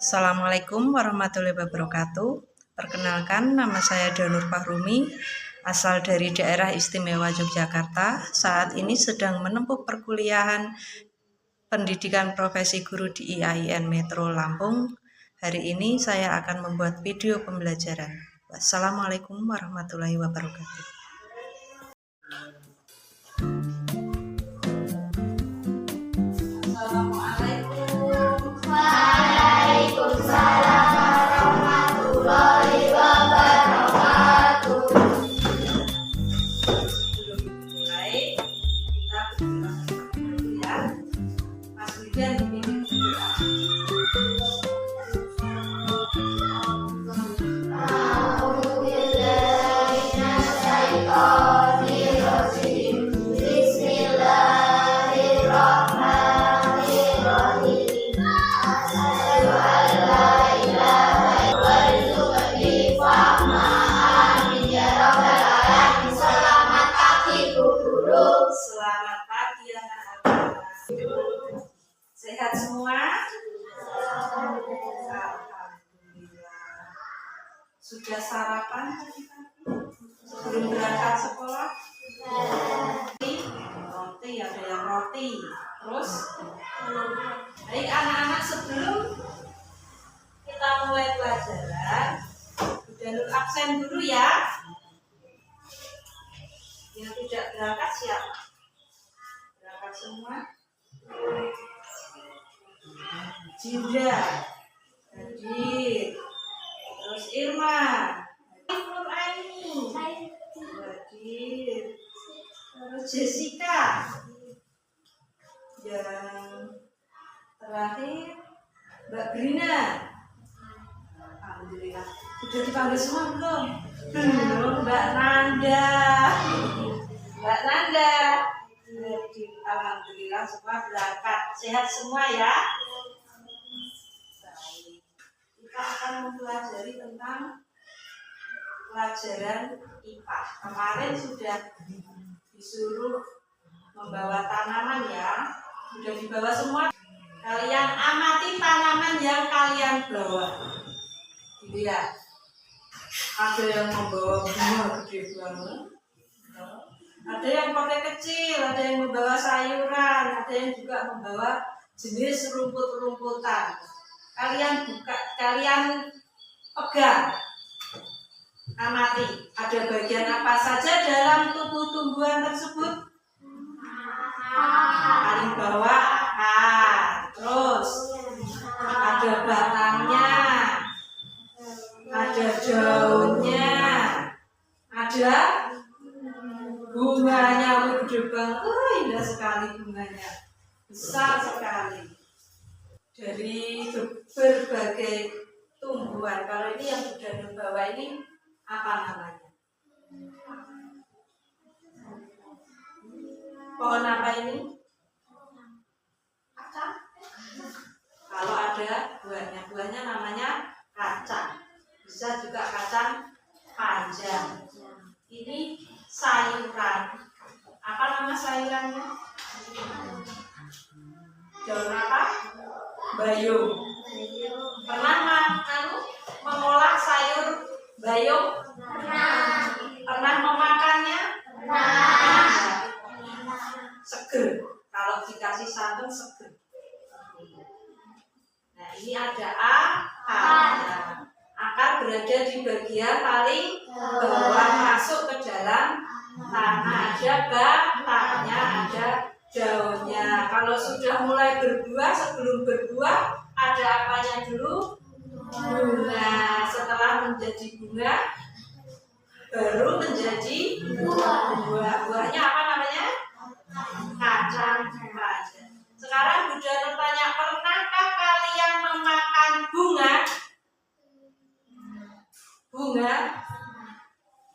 Assalamualaikum warahmatullahi wabarakatuh. Perkenalkan, nama saya Danur Fahrumi, asal dari daerah istimewa Yogyakarta. Saat ini sedang menempuh perkuliahan pendidikan profesi guru di IAIN Metro Lampung. Hari ini saya akan membuat video pembelajaran. Wassalamualaikum warahmatullahi wabarakatuh. Selamat pagi anak-anak. Sehat semua? Alhamdulillah. Sudah sarapan sebelum berangkat sekolah? Roti, ada yang roti. Terus? Baik anak-anak, sebelum kita mulai pelajaran, udah absen dulu ya. Yang tidak berangkat siapa? Berangkat semua? Jinda, Hadir, terus Irma, Nur Aini, Hadir, terus Jessica, yang terakhir Mbak Brina. Alhamdulillah. Sudah dipanggil semua belum? Belum. Mbak Nanda. Mbak Nanda. Alhamdulillah semua berangkat. Sehat semua ya? Baik. Kita akan mempelajari tentang pelajaran IPA. Kemarin sudah disuruh membawa tanaman ya. Sudah dibawa semua. Kalian amati tanaman yang kalian bawa. Lihat, ada yang membawa bunga gede banget, ada yang pakai kecil, ada yang membawa sayuran, ada yang juga membawa jenis rumput-rumputan. Kalian buka, kalian pegang, amati, ada bagian apa saja dalam tubuh tumbuhan tersebut? Paling bawah akar, terus ada batangnya, ada daunnya, ada bunganya. Gede banget, indah sekali bunganya, besar sekali, dari berbagai tumbuhan. Kalau ini yang sudah dibawa ini apa namanya? Pohon apa ini? Kacang. Kalau ada buahnya namanya kacang. Bisa juga kacang panjang. Ini sayuran. Apa nama sayurannya? Daun apa? Bayung. Pernah mengolah sayur bayung? Pernah memakannya? Seger. Kalau dikasih santan seger. Nah, ini ada akarnya. Akar berada di bagian paling bawah, masuk ke dalam tanah. Ada batangnya, ada daunnya. Kalau sudah mulai berbuah, sebelum berbuah ada apanya dulu? Bunga. Setelah menjadi bunga, baru menjadi buah. Buahnya apa namanya? Kacang panjang. Sekarang Bunda Nur tanya, pernahkah kalian memakan bunga? Bunga?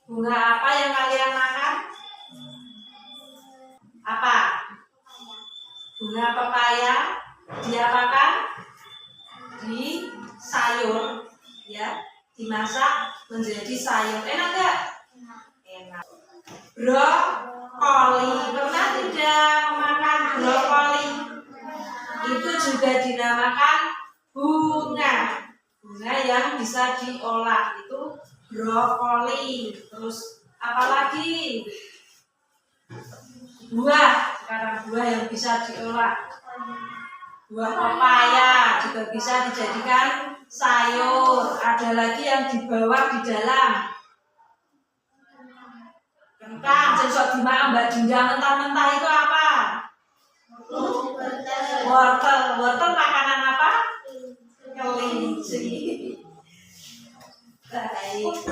Bunga apa yang kalian makan? Apa? Bunga pepaya. Diapakan? Di sayur, ya, dimasak menjadi sayur. Enak gak? Enak. Brokoli. Pernah tidak makan brokoli? Itu juga dinamakan bunga. bunga yang bisa diolah itu brokoli. Terus apalagi? Buah. Sekarang buah yang bisa diolah. Buah pepaya juga bisa dijadikan sayur. Ada lagi yang dibawa di dalam. Kentang, sesok dimakan Mbak Dinda mentah-mentah itu apa? Wortel. Wortel makanan apa? Kelinci. Baik.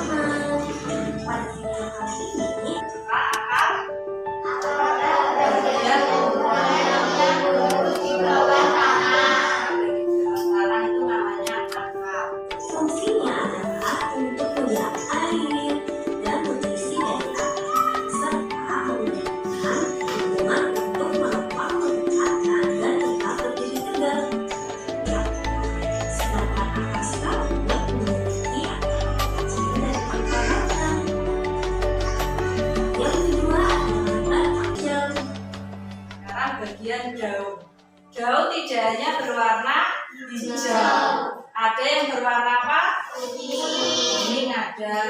Bagian daun. Daun tidak hanya berwarna hijau, ada yang berwarna apa? Kuning ada,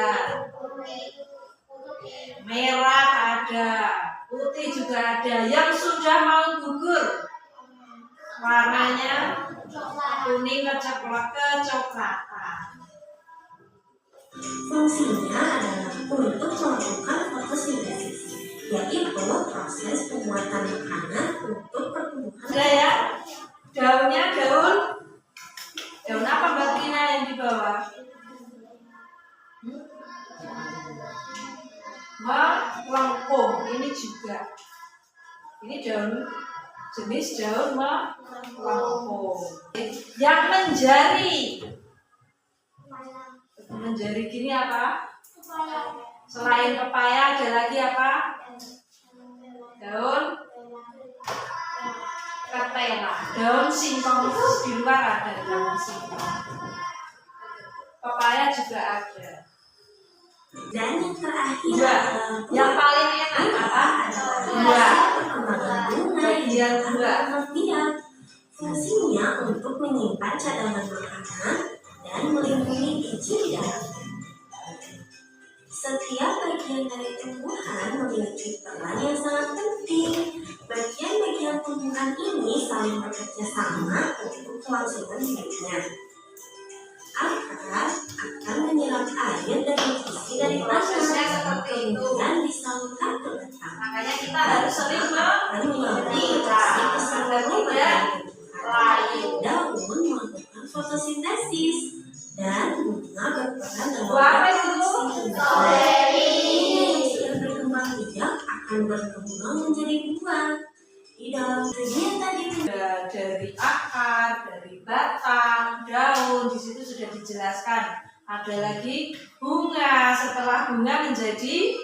merah ada, putih juga ada. Yang sudah mau gugur, warnanya kuning kecoklatan. Fungsinya adalah untuk melakukan fotosintesis, yaitu proses pembuatan makanan untuk pertumbuhan. Ada ya, daunnya daun apa Mbak Tina yang di bawah? Melengkung, ini juga. Ini daun jenis daun melengkung. Yang menjari gini apa? Selain pepaya ada lagi apa? Daun ketela, daun singkong di luar ada daun singkong. Pepaya juga ada. Dan yang terakhir, yang paling enak apa? Buah. Bagian buah. Fungsinya untuk menyimpan cadangan makanan dan melindungi biji di dalamnya. Setiap bagian dari tumbuhan memiliki peran yang sangat penting. Bagian-bagian tumbuhan ini saling bekerja sama untuk kelangsungan hidupnya. Akar akan menyerap air dan nutrisi dari Prosesnya tanah, seperti itu. kemudian disalurkan ke batang. Makanya kita harus sering Melalui memilah keseluruhan tidak lain. daun melakukan fotosintesis dan bunga berperan dalam Apa itu? yang sudah berkembang biak akan berkembang menjadi buah. Di dalam bagian tadi Dari akar, dari batang, daun, di situ sudah dijelaskan. Ada lagi bunga. Setelah bunga menjadi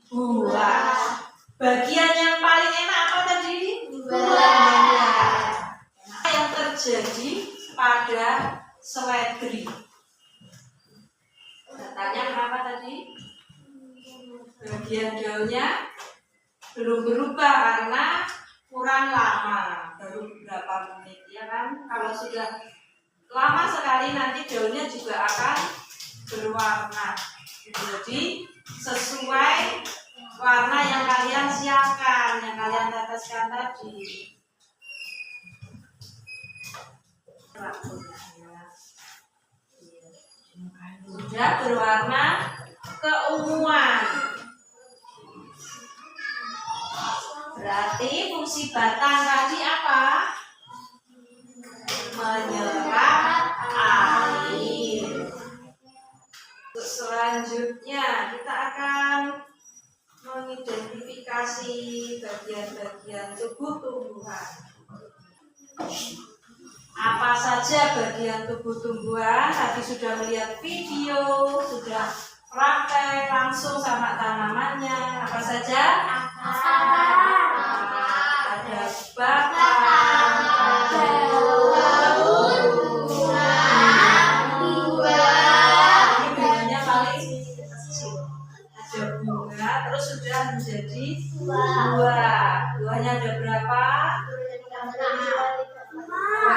buah. Bagian yang paling enak apa tadi? Buah. Yang terjadi pada seledri. Tanya kenapa tadi? Bagian daunnya belum berubah karena kurang lama, baru beberapa menit ya kan. Kalau sudah lama sekali nanti daunnya juga akan berwarna. Jadi sesuai warna yang kalian siapkan, yang kalian teteskan tadi. Sudah berwarna keunguan. Berarti fungsi batang tadi apa? Menyerap air. Untuk selanjutnya kita akan mengidentifikasi bagian-bagian tubuh tumbuhan. Apa saja bagian tubuh tumbuhan? Tadi sudah melihat video, sudah praktek langsung sama tanamannya. Apa saja? Ada batang, ada daun, buah. Ini bedanya paling kecil. Ada bunga, terus sudah menjadi buah. Buahnya ada berapa? 2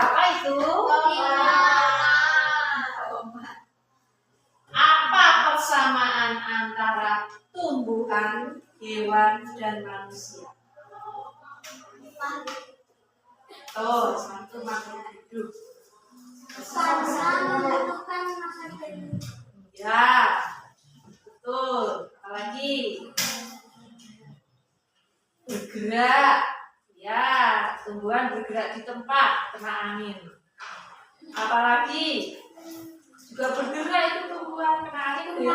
Apa persamaan antara tumbuhan, hewan, dan manusia? Satu makhluk hidup. Ya, betul. Apalagi bergerak. Ya, tumbuhan bergerak di tempat kena angin. Apalagi juga bergerak itu tumbuhan kena angin.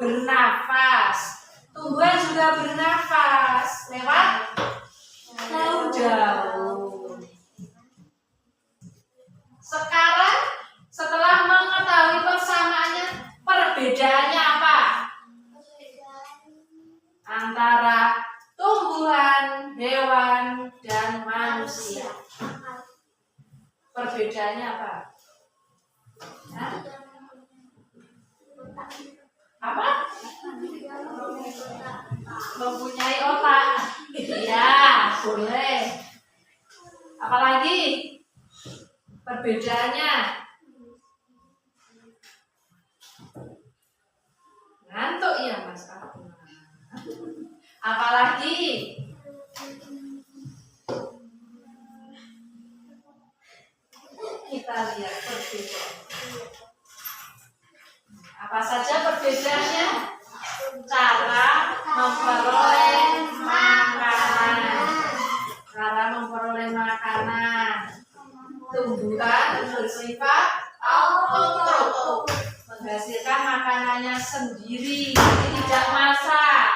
Bernafas. Tumbuhan juga bernafas lewat daun. Sekarang setelah mengetahui persamaannya, perbedaannya apa? Antara tumbuhan, hewan, dan manusia. Perbedaannya apa? Hah? Apa? Mempunyai otak. Ya, boleh. Apalagi perbedaannya? Ngantuk ya Mas Aku. Apalagi kita lihat perbedaan. Apa saja perbedaannya? Cara memperoleh makanan. Cara memperoleh makanan. Tumbuhan bersifat autotrof, menghasilkan makanannya sendiri, tidak masak,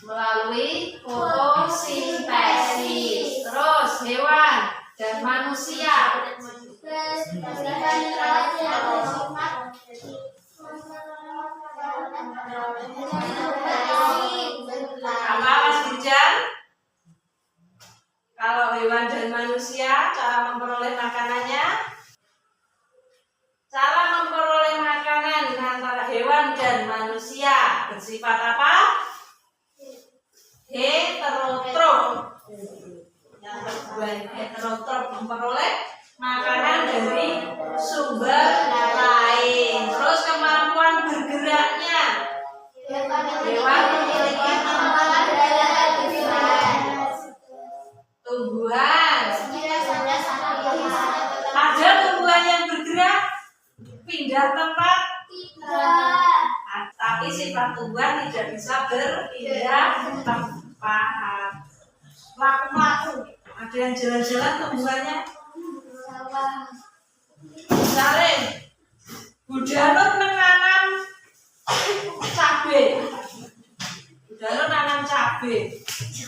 melalui fotosintesis. Terus hewan dan manusia. Apa Mas Bijan? Kalau hewan dan manusia, cara memperoleh makanannya? Cara memperoleh makanan antara hewan dan manusia bersifat apa? Heterotrof. Yang kedua, heterotrof, memperoleh makanan dari sumber lain. Terus kemampuan bergeraknya. Hewan memiliki kemampuan bergerak. Tumbuhan. Ada tumbuhan yang bergerak pindah tempat? Tapi sifat tumbuhan tidak bisa berpindah tempat. Laku-laku. Ada yang jalan-jalan tumbuhannya? Misalnya Bu Danur menanam cabai.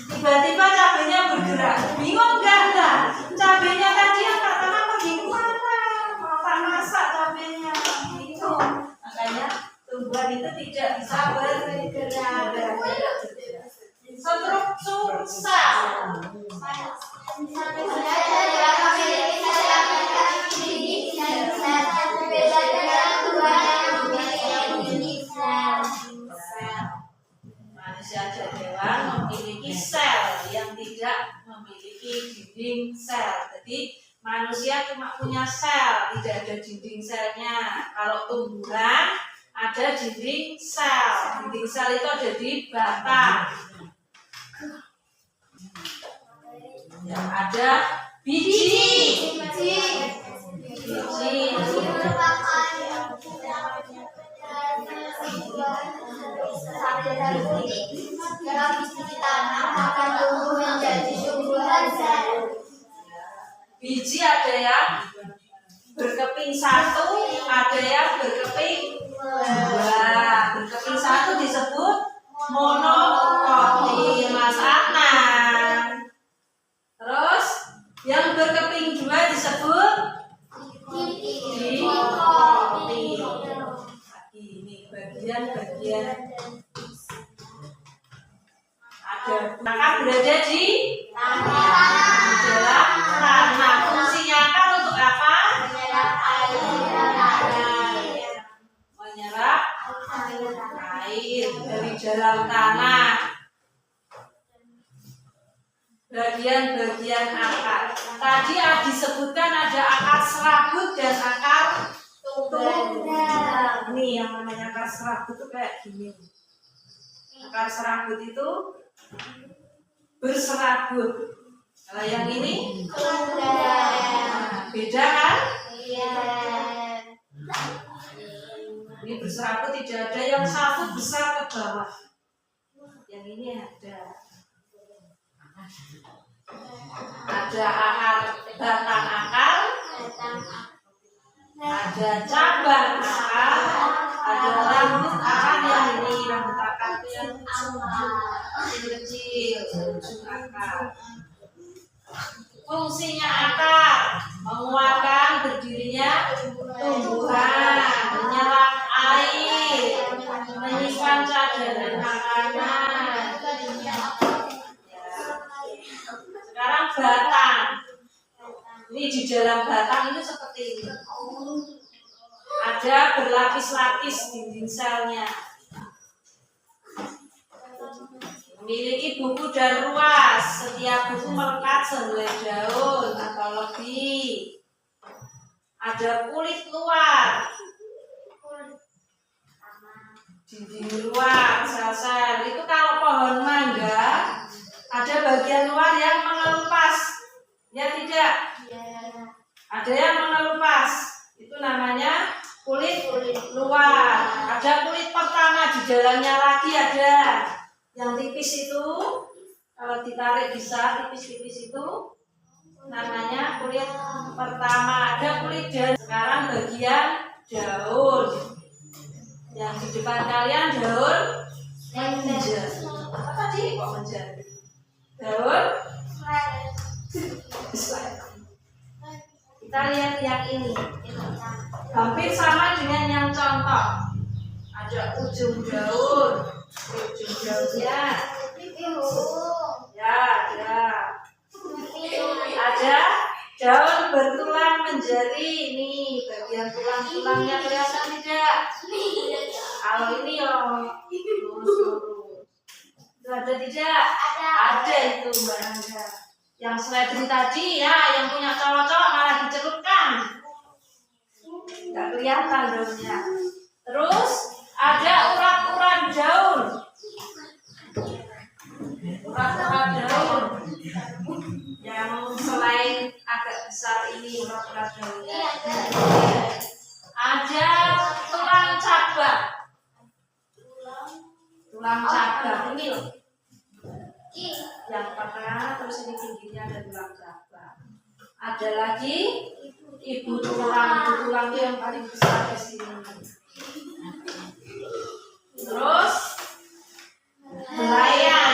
Tiba-tiba cabainya bergerak. Bingung enggak? Cabainya tadi yang pertama pergi kemana? Mau tak masak cabainya. Bingung. Makanya tumbuhan itu tidak bisa bergerak. Struktur sel. Manusia dan hewan memiliki sel yang tidak memiliki dinding sel. Jadi manusia cuma punya sel, tidak ada dinding selnya. Kalau tumbuhan ada dinding sel. Dinding sel itu ada di batang. Yang ada biji. Biji ada yang berkeping satu, ada yang berkeping dua. Berkeping satu disebut monokotil, Mas Adnan. Terus yang berkeping dua disebut dikotil. Ini bagian-bagian ada maka berada di dalam tanah. Fungsinya kan untuk apa? Menyerap air dari dalam tanah. bagian-bagian akar. Tadi disebutkan ada akar serabut dan akar tunggal. Nih yang namanya akar serabut itu kayak gini. Akar serabut itu berserabut. Kalau yang ini beda kan? Ini berserabut tidak ada, yang satu besar ke bawah. Yang ini ada akar, batang akar, ada cabang akar, ada rambut akar. Yang ini rambut akar itu yang kecil, ujung akar. Fungsinya akar menguatkan berdirinya tumbuhan, menyerap air, menyimpan cadangan makanan. Sekarang batang. Ini di dalam batang itu seperti ini. Ada berlapis-lapis dinding selnya. Memiliki buku dan ruas. Setiap buku melekat sehelai daun atau lebih. Ada kulit luar, dinding luar, sel-sel. Itu kalau pohon mangga ada bagian luar yang mengelupas. Ya tidak? Ada yang mengelupas. Itu namanya kulit luar. Ada kulit pertama, di dalamnya lagi ada yang tipis itu. Kalau ditarik bisa tipis-tipis itu namanya kulit pertama. Ada kulit daun. Sekarang bagian daun. Yang di depan kalian daun menjadi. Apa tadi kok menjadi? Daun. Kita lihat yang ini. Hampir sama dengan yang contoh. Ada ujung daun. Ujung daunnya. Ada daun bertulang menjadi. Ini bagian tulang-tulangnya kelihatan tidak? Kalau ini lurus-lurus. Itu ada tidak? Ada itu Mbak Angga. Yang seledri tadi ya, yang punya cowok-cowok malah dicelupkan. Nggak kelihatan daunnya. Terus ada urat-urat daun. Urat-urat daun yang selain agak besar ini urat-urat daunnya. Ada tulang cabang. Tulang cabang ini loh. Yang tengah, terus ini tingginya ada tulang cabang. Ada lagi ibu tulang yang paling besar di sini. Terus belayan.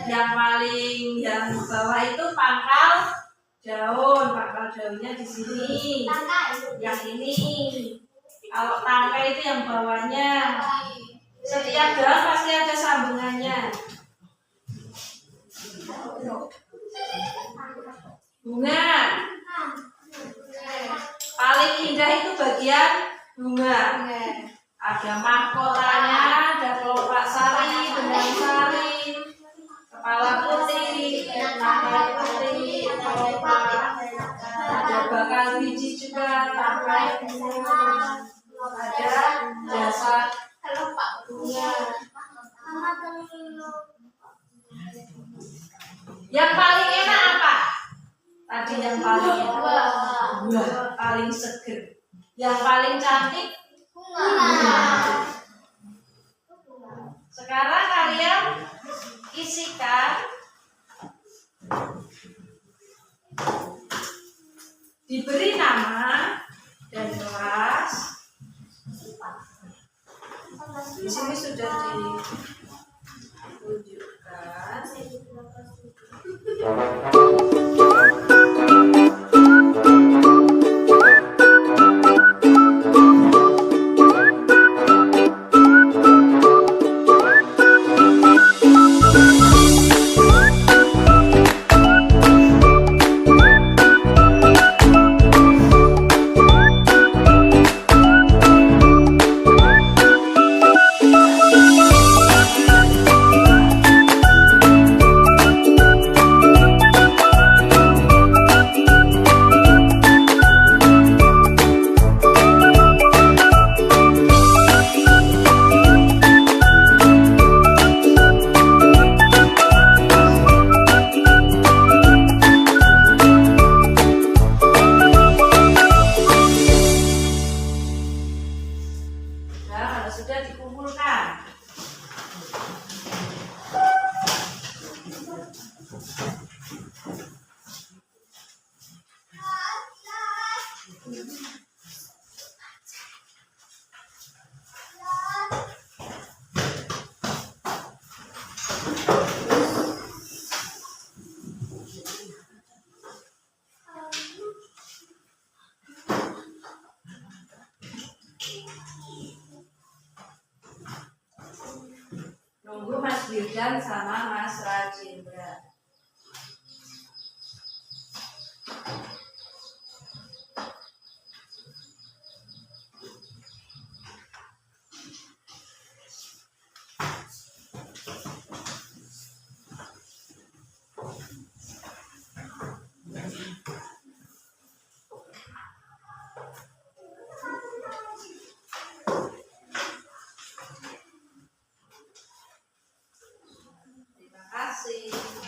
Yang bawah itu pangkal daun. Pangkal daunnya di sini. Yang ini. Kalau tangkai itu yang bawahnya. Setiap daun pasti ada sambungannya. Bunga. Paling indah itu bagian bunga. Ada mahkotanya, ada kelopak sari, benang sari, kepala putih, tangkai putih, kelopak, ada bakal biji juga, tangkai bunga, ada dasar bunga. Yang paling enak apa? Tadi yang paling enak buah, paling seger. Yang paling cantik bunga. Sekarang kalian isikan diberi nama dan kelas. Di sini sudah ditunjukkan. sudah dikumpulkan. Nunggu Mas Birdan sama Mas Rajendra.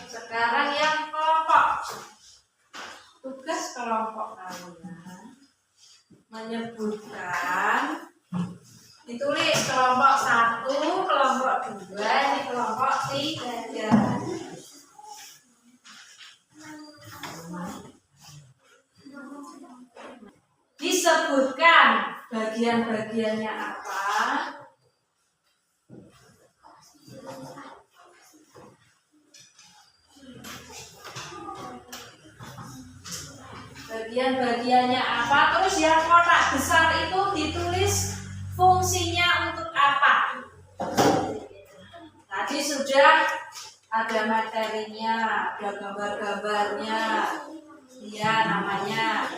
Sekarang yang kelompok. Tugas kelompok kalian menyebutkan, ditulis kelompok 1, kelompok 2, ini kelompok 3. Disebutkan bagian-bagiannya apa. Bagian-bagiannya apa, terus yang kotak besar itu ditulis fungsinya untuk apa. Tadi sudah ada materinya, ada gambar-gambarnya, ya namanya.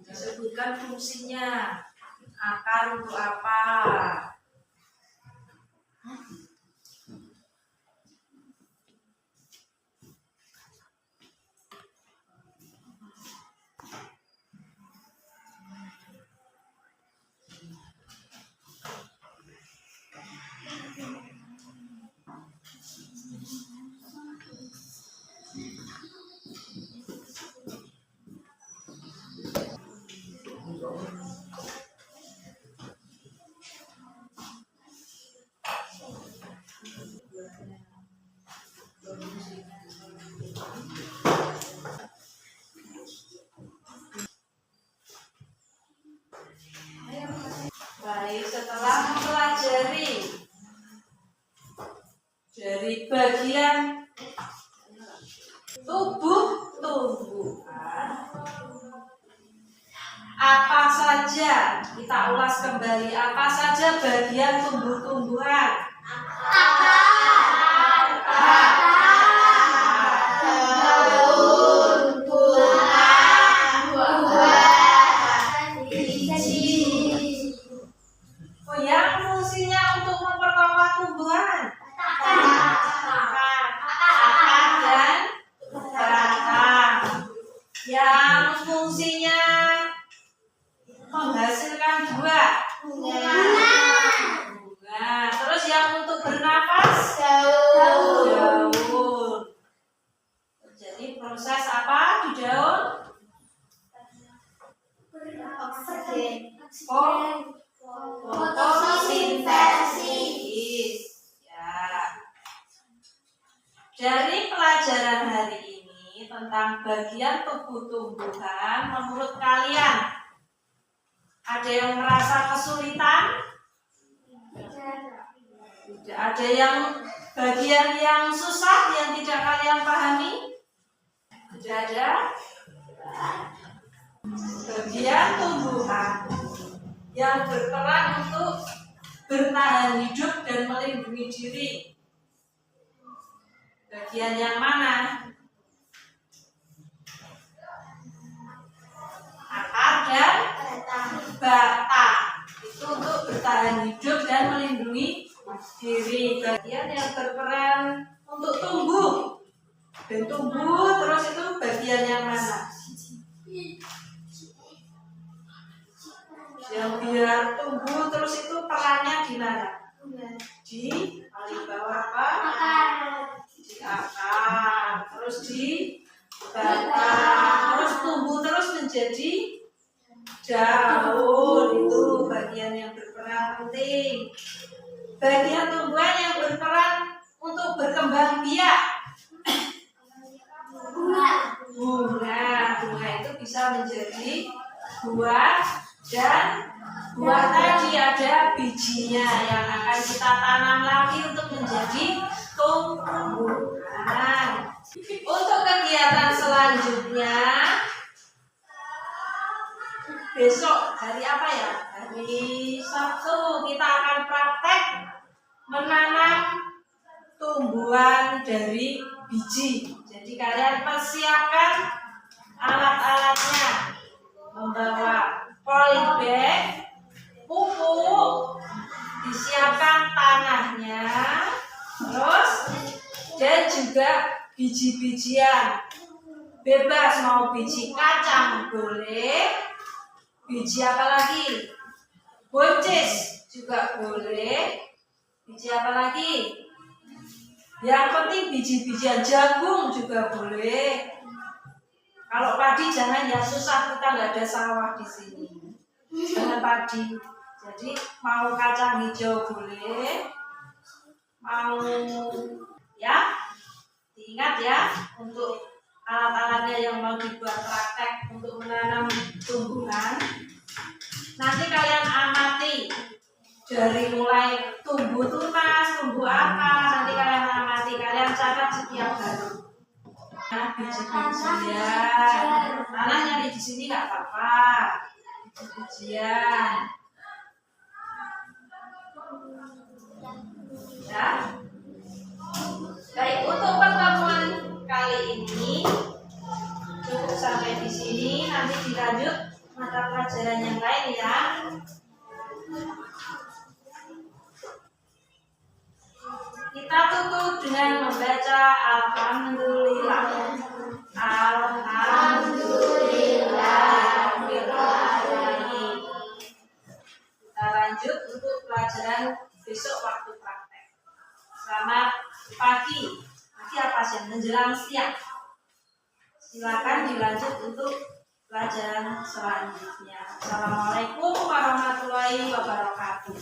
Disebutkan fungsinya, akar untuk apa. Baik, setelah mempelajari dari bagian tubuh tumbuhan, apa saja, kita ulas kembali, apa saja bagian tumbuh-tumbuhan? Yang fungsinya menghasilkan buah, bunga. Terus yang untuk bernapas, daun. Jadi proses apa di daun? Fotosintesis. Ya. Dari pelajaran hari ini tentang bagian tubuh tumbuhan, menurut kalian ada yang merasa kesulitan? Tidak. Ada yang bagian yang susah yang tidak kalian pahami? Tidak ada. Bagian tumbuhan yang berperan untuk bertahan hidup dan melindungi diri. Bagian yang mana? Akar dan batang. Itu untuk bertahan hidup dan melindungi diri. Bagian yang berperan untuk tumbuh dan tumbuh terus itu bagian yang mana? Yang biar tumbuh terus itu perannya di mana? Di paling bawah apa? Di akar, terus di batang, terus tumbuh terus menjadi daun. Itu bagian yang berperan penting. Bagian tumbuhan yang berperan untuk berkembang biak. Bunga itu bisa menjadi buah, dan buah tadi ada bijinya yang akan kita tanam lagi untuk menjadi tumbuhan. Untuk kegiatan selanjutnya, besok hari apa ya? Hari Sabtu kita akan praktek menanam tumbuhan dari biji. Jadi kalian persiapkan alat-alatnya, membawa polybag, pupuk, disiapkan tanahnya, terus dan juga biji-bijian. Bebas mau biji kacang boleh, biji apa lagi? Buncis juga boleh. Biji apa lagi? Yang penting biji-bijian, jagung juga boleh. Kalau padi jangan ya, susah, kita nggak ada sawah di sini. Jangan padi. Jadi mau kacang hijau boleh, mau ya. Diingat ya, untuk alat-alatnya yang mau dibuat praktek untuk menanam tumbuhan. Nanti kalian amati dari mulai tumbuh tunas, tumbuh akar, nanti kalian amati, kalian catat setiap hari. Nah, biji-bijian, tanahnya di sini nggak apa-apa, biji-bijian, ya. Baik, untuk pertemuan kali ini cukup sampai di sini. Nanti dilanjut mata pelajaran yang lain ya. Kita tutup dengan membaca Alhamdulillah. Alhamdulillahirobbilalamin. Kita lanjut untuk pelajaran besok waktu praktek. Selamat pagi. Pagi apa sih? Menjelang siang. Silakan dilanjut untuk pelajaran selanjutnya. Assalamualaikum warahmatullahi wabarakatuh.